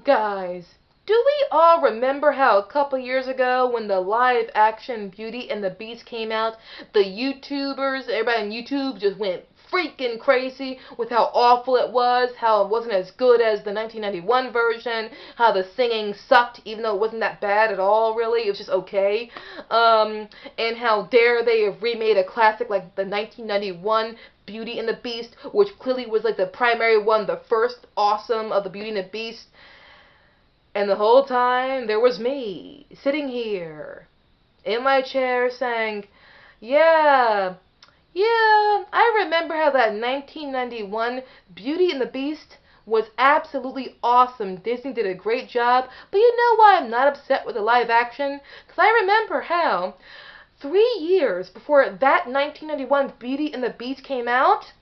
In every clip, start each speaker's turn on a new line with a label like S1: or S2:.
S1: Guys, do we all remember how a couple years ago when the live action Beauty and the Beast came out, the YouTubers, everybody on YouTube just went freaking crazy with how awful it was, how it wasn't as good as the 1991 version, how the singing sucked even though it wasn't that bad at all really, it was just okay, and how dare they have remade a classic like the 1991 Beauty and the Beast, which clearly was like the primary one, the first awesome of the Beauty and the Beast. And the whole time, there was me, sitting here, in my chair, saying, yeah, I remember how that 1991 Beauty and the Beast was absolutely awesome. Disney did a great job, but you know why I'm not upset with the live action? Because I remember how 3 years before that 1991 Beauty and the Beast came out,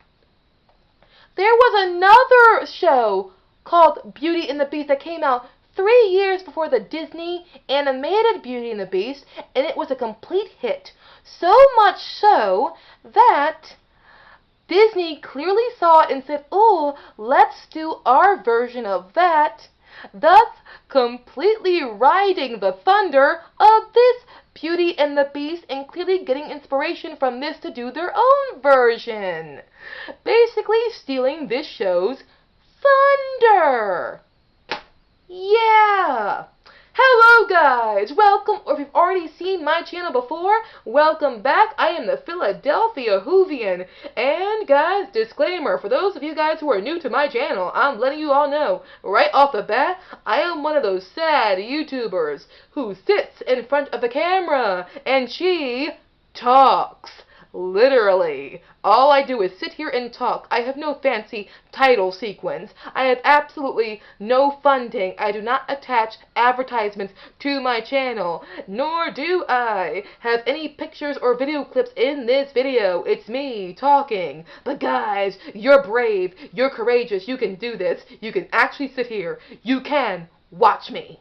S1: there was another show called Beauty and the Beast that came out 3 years before the Disney animated Beauty and the Beast, and it was a complete hit. So much so that Disney clearly saw it and said, "Oh, let's do our version of that," thus completely riding the thunder of this Beauty and the Beast and clearly getting inspiration from this to do their own version. Basically stealing this show's thunder. Yeah! Hello guys! Welcome, or if you've already seen my channel before, welcome back. I am the Philadelphia Whovian. And guys, disclaimer, for those of you guys who are new to my channel, I'm letting you all know, right off the bat, I am one of those sad YouTubers who sits in front of the camera and she talks. Literally. All I do is sit here and talk. I have no fancy title sequence. I have absolutely no funding. I do not attach advertisements to my channel. Nor do I have any pictures or video clips in this video. It's me talking. But guys, you're brave. You're courageous. You can do this. You can actually sit here. You can watch me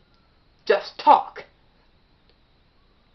S1: just talk.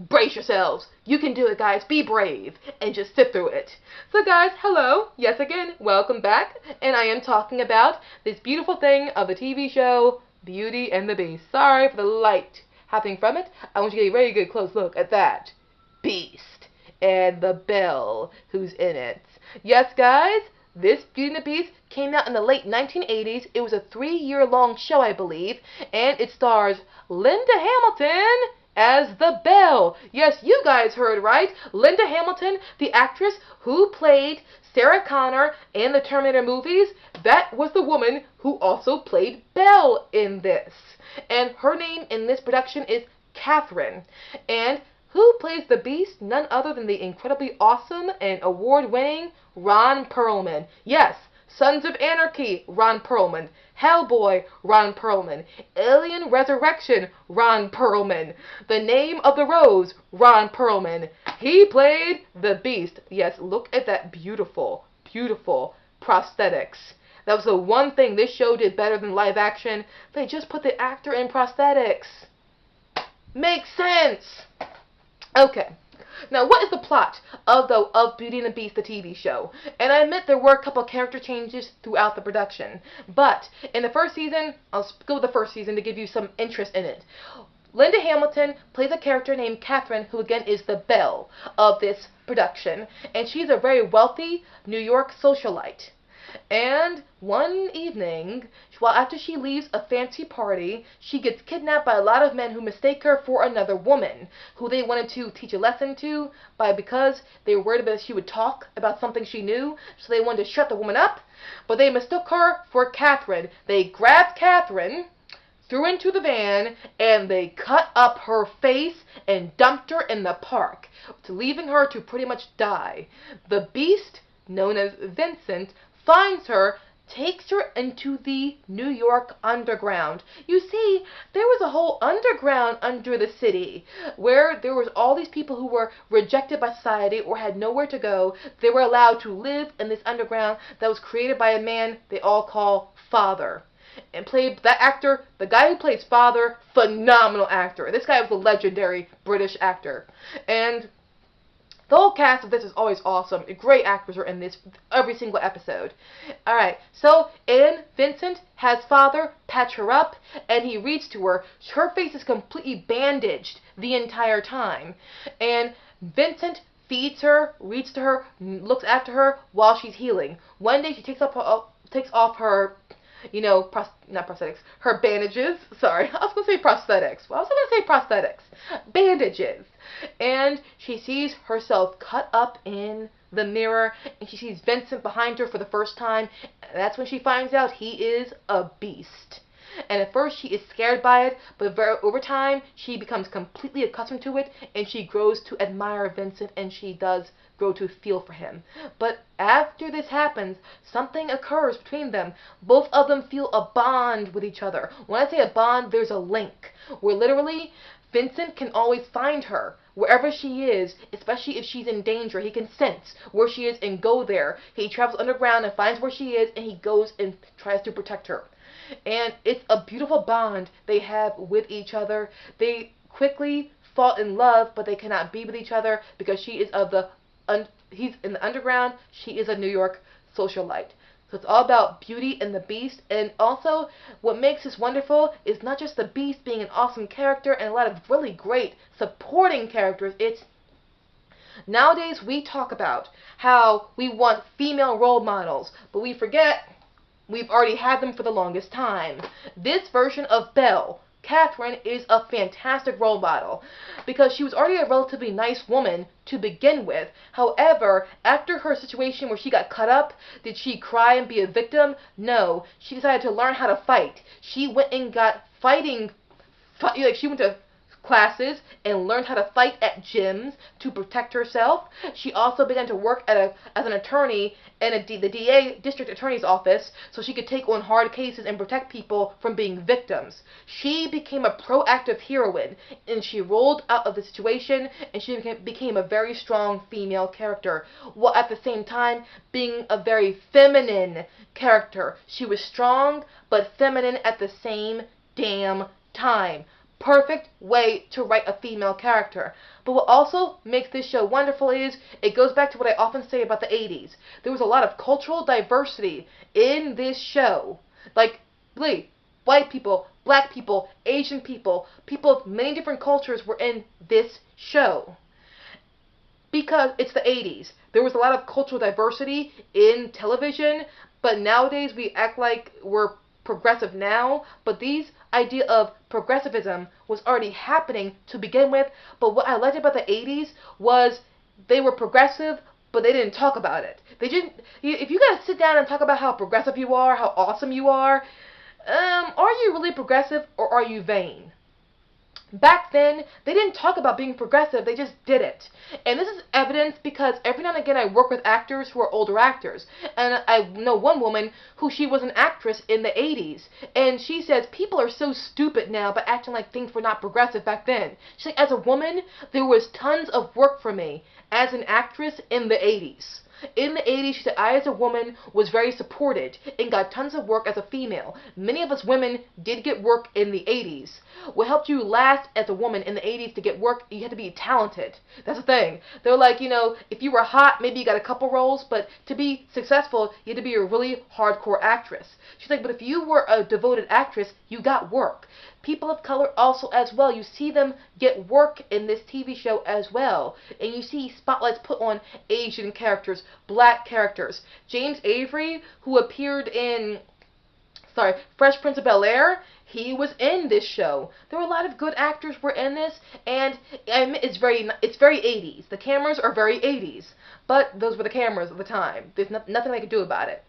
S1: Brace yourselves. You can do it, guys. Be brave and just sit through it. So guys, hello. Yes, again, welcome back. And I am talking about this beautiful thing of the TV show Beauty and the Beast. Sorry for the light happening from it. I want you to get a very good close look at that beast and the belle who's in it. Yes, guys, this Beauty and the Beast came out in the late 1980s. It was a 3-year-long show, I believe, and it stars Linda Hamilton as the Belle. Yes, you guys heard right. Linda Hamilton, the actress who played Sarah Connor in the Terminator movies, that was the woman who also played Belle in this. And her name in this production is Catherine. And who plays the Beast? None other than the incredibly awesome and award-winning Ron Perlman. Yes, Sons of Anarchy, Ron Perlman. Hellboy, Ron Perlman. Alien Resurrection, Ron Perlman. The Name of the Rose, Ron Perlman. He played the Beast. Yes, look at that beautiful, beautiful prosthetics. That was the one thing this show did better than live action. They just put the actor in prosthetics. Makes sense. Okay. Now, what is the plot of Beauty and the Beast, the TV show? And I admit there were a couple of character changes throughout the production. But in the first season, I'll go with the first season to give you some interest in it. Linda Hamilton plays a character named Catherine, who again is the Belle of this production. And she's a very wealthy New York socialite. And one evening, well, after she leaves a fancy party, she gets kidnapped by a lot of men who mistake her for another woman, who they wanted to teach a lesson to, because they were worried that she would talk about something she knew, so they wanted to shut the woman up, but they mistook her for Catherine. They grabbed Catherine, threw her into the van, and they cut up her face and dumped her in the park, leaving her to pretty much die. The Beast, known as Vincent, finds her, takes her into the New York underground. You see, there was a whole underground under the city where there was all these people who were rejected by society or had nowhere to go. They were allowed to live in this underground that was created by a man they all call Father. And played that actor, the guy who plays Father, phenomenal actor. This guy was a legendary British actor. And The whole cast of this is always awesome. Great actors are in this every single episode. Alright, so Vincent has father patch her up, and he reads to her. Her face is completely bandaged the entire time. And Vincent feeds her, reads to her, looks after her while she's healing. One day she takes off her, not prosthetics, her bandages. Sorry, I was going to say prosthetics. Well, I was going to say prosthetics. Bandages. And she sees herself cut up in the mirror, and she sees Vincent behind her for the first time. And that's when she finds out he is a beast. And at first she is scared by it, but over time she becomes completely accustomed to it, and she grows to admire Vincent, and she does grow to feel for him. But after this happens, something occurs between them. Both of them feel a bond with each other. When I say a bond, there's a link, where literally Vincent can always find her wherever she is, especially if she's in danger. He can sense where she is and go there. He travels underground and finds where she is, and he goes and tries to protect her. And it's a beautiful bond they have with each other. They quickly fall in love, but they cannot be with each other because she is he's in the underground, she is a New York socialite. So it's all about Beauty and the Beast. And also, what makes this wonderful is not just the Beast being an awesome character and a lot of really great supporting characters. It's nowadays we talk about how we want female role models, but we forget we've already had them for the longest time. This version of Belle, Catherine, is a fantastic role model because she was already a relatively nice woman to begin with. However, after her situation where she got cut up, did she cry and be a victim? No. She decided to learn how to fight. She went and got she went to classes and learned how to fight at gyms to protect herself. She also began to work as an attorney in the DA, district attorney's office, so she could take on hard cases and protect people from being victims. She became a proactive heroine, and she rolled out of the situation, and she became a very strong female character, while at the same time being a very feminine character. She was strong, but feminine at the same damn time. Perfect way to write a female character. But what also makes this show wonderful is it goes back to what I often say about the 80s. There was a lot of cultural diversity in this show. Like, white people, black people, Asian people, people of many different cultures were in this show. Because it's the 80s. There was a lot of cultural diversity in television, but nowadays we act like we're progressive now, but these idea of progressivism was already happening to begin with. But what I liked about the 80s was they were progressive, but they didn't talk about it. They didn't. If you gotta sit down and talk about how progressive you are, how awesome you are you really progressive or are you vain? Back then, they didn't talk about being progressive, they just did it. And this is evidence because every now and again I work with actors who are older actors. And I know one woman who she was an actress in the 80s. And she says, people are so stupid now by acting like things were not progressive back then. She's like, as a woman, there was tons of work for me as an actress in the 80s. In the 80s, she said, I as a woman was very supported and got tons of work as a female. Many of us women did get work in the 80s. What helped you last as a woman in the 80s to get work, you had to be talented. That's the thing. They're like, if you were hot, maybe you got a couple roles, but to be successful, you had to be a really hardcore actress. She's like, but if you were a devoted actress, you got work. People of color also as well. You see them get work in this TV show as well. And you see spotlights put on Asian characters, black characters. James Avery, who appeared in, Fresh Prince of Bel-Air, he was in this show. There were a lot of good actors were in this, and it's very 80s. The cameras are very 80s. But those were the cameras at the time. There's nothing they could do about it.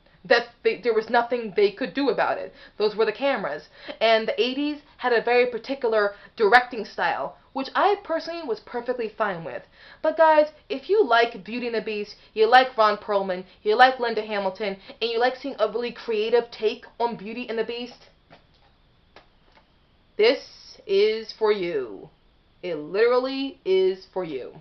S1: There was nothing they could do about it. Those were the cameras. And the 80s had a very particular directing style, which I personally was perfectly fine with. But guys, if you like Beauty and the Beast, you like Ron Perlman, you like Linda Hamilton, and you like seeing a really creative take on Beauty and the Beast, this is for you. It literally is for you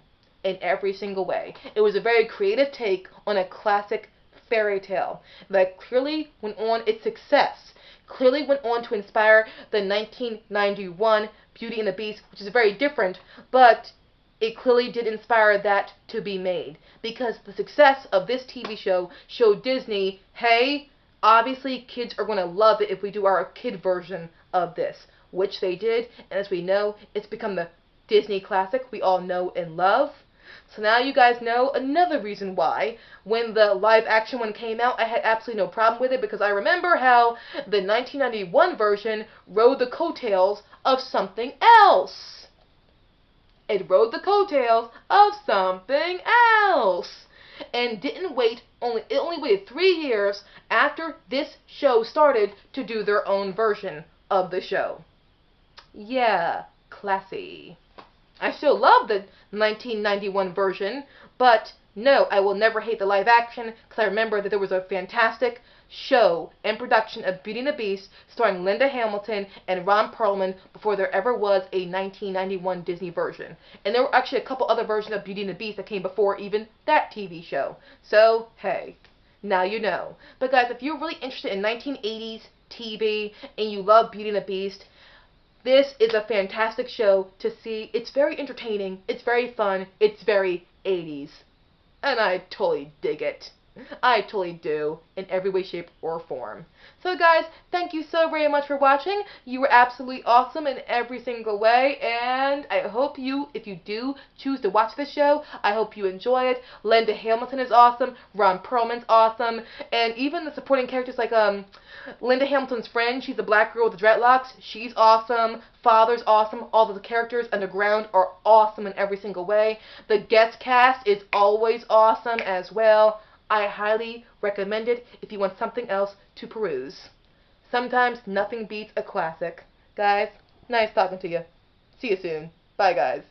S1: in every single way. It was a very creative take on a classic fairy tale that clearly went on its success, clearly went on to inspire the 1991 Beauty and the Beast, which is very different, but it clearly did inspire that to be made, because the success of this TV show showed Disney, hey, obviously kids are going to love it if we do our kid version of this, which they did, and as we know, it's become the Disney classic we all know and love. So now you guys know another reason why, when the live action one came out, I had absolutely no problem with it, because I remember how the 1991 version rode the coattails of something else. It rode the coattails of something else. And it only waited 3 years after this show started to do their own version of the show. Yeah, classy. I still love the 1991 version, but no, I will never hate the live action, because I remember that there was a fantastic show and production of Beauty and the Beast starring Linda Hamilton and Ron Perlman before there ever was a 1991 Disney version. And there were actually a couple other versions of Beauty and the Beast that came before even that TV show. So, hey, now you know. But guys, if you're really interested in 1980s TV and you love Beauty and the Beast, this is a fantastic show to see. It's very entertaining, it's very fun, it's very 80s. And I totally dig it. I totally do, in every way, shape, or form. So guys, thank you so very much for watching. You were absolutely awesome in every single way, and I hope you, if you do choose to watch this show, I hope you enjoy it. Linda Hamilton is awesome, Ron Perlman's awesome, and even the supporting characters like Linda Hamilton's friend, she's the black girl with the dreadlocks, she's awesome. Father's awesome. All of the characters underground are awesome in every single way. The guest cast is always awesome as well. I highly recommend it if you want something else to peruse. Sometimes nothing beats a classic. Guys, nice talking to you. See you soon. Bye, guys.